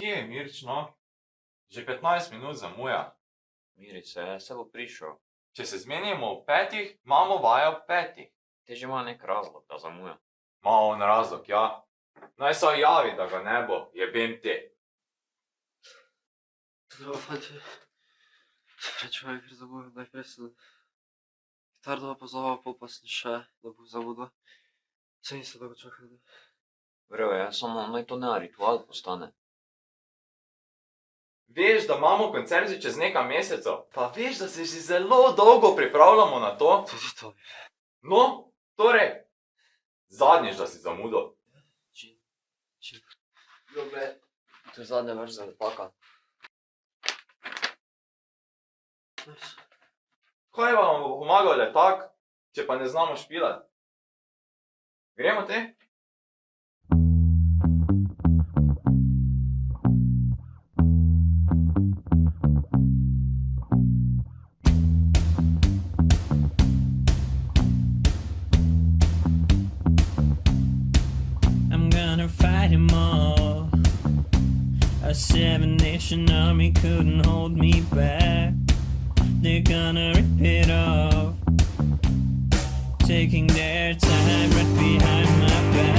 Kje je Mirč, no? Že 15 minut zamuja. Miri se bo prišel. Če se zmenimo ob 5, imamo vajo ob 5. Te že ima nek razlog, da zamuja. Ma on razlog, ja. Naj se javi, da ga ne bo, jebem te. Dobro, fanti. Prečujem, ker zamujem, najprej sem Tardova pozvala, pol pa sem še, da bo zamudila. Se nisem dolgo čakal. Vrejo je, samo naj to ne ritual postane. Veš, da imamo koncert že čez nekaj mesecev, pa veš, da se že zelo dolgo pripravljamo na to. Tudi to. No, torej, zadnjič, da si zamudil. Čim. Dobre, to je zadnja verzija lepaka. Kaj vam bo pomagal letak, če pa ne znamo špilati? Gremo te? I'm gonna fight them all. A 7-nation army couldn't hold me back. They're gonna rip it off, taking their time right behind my back.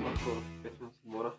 Lahko 5 minut mora.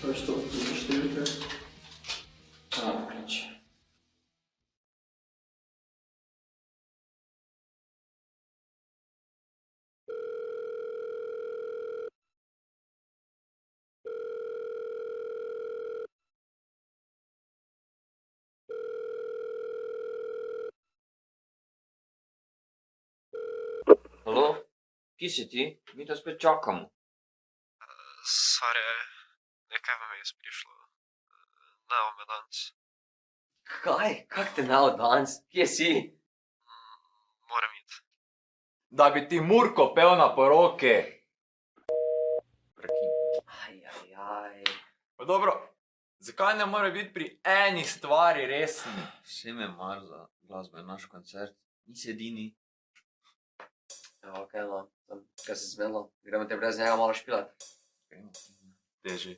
Kaj što, za številke? Pokliči. Halo? Kje si ti? Mi te spet čakamo. Sorry, nekaj vam je prišlo. Ne vam je danes. Kaj? Kak te nao danes? Kje si? Moram iti. Da bi ti Murko pel na poroki. Ajajaj. Pa dobro, zakaj ne more biti pri eni stvari resni? Vse me mar za glasbo je naš koncert. Nisi edini. Ja, okej, no. Kaj se zmenilo? Gremo te brez njega malo špilati. Teži.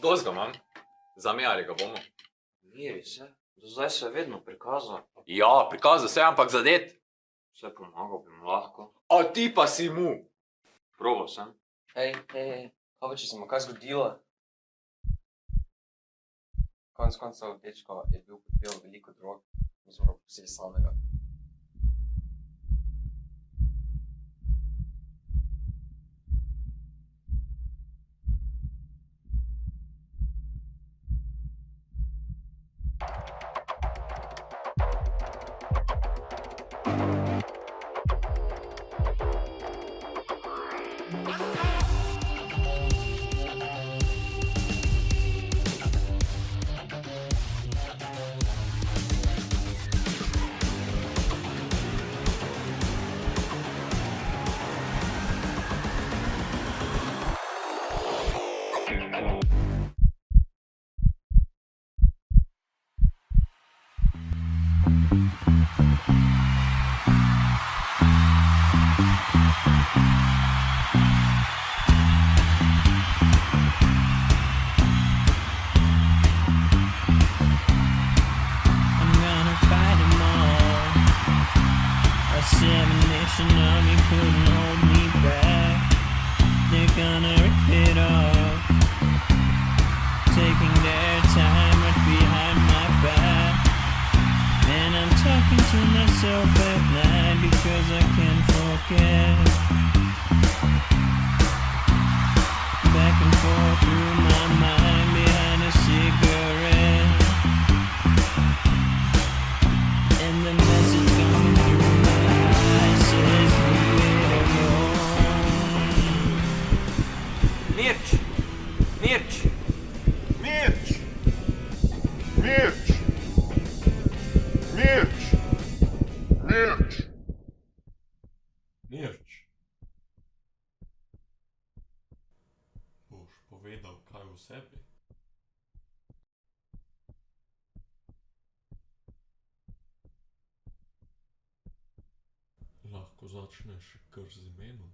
Dosti ga imam. Zamijali ga bomo. Miri se, do zdaj se je vedno prikazal. Ja, prikazal se, ampak zadet. Vse pomagal bi mu lahko. A ti pa si mu. Probal sem. Hej, kaj pa če se mu kaj zgodilo? Konec koncev, dečko je bil popil veliko drog, nismo ga pustili samega. I'm gonna fight them all. A seven-nation army couldn't hold me back. They're gonna rip it off, taking their time right behind my back. And I'm talking to myself at night because I can't forget. Back and forth through my mind behind a cigarette. And the message coming through my eyes says leave it alone. Mirč! Mirč! Mirč! Mirč! Mirč! Mirč! Mirč. Boš povedal kaj o sebi? Lahko začneš kar z imenom.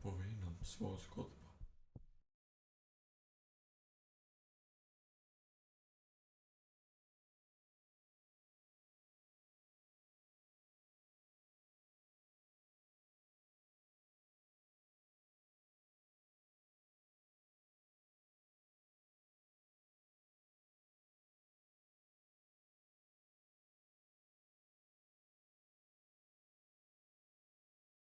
Povej nam svojo zgodbo.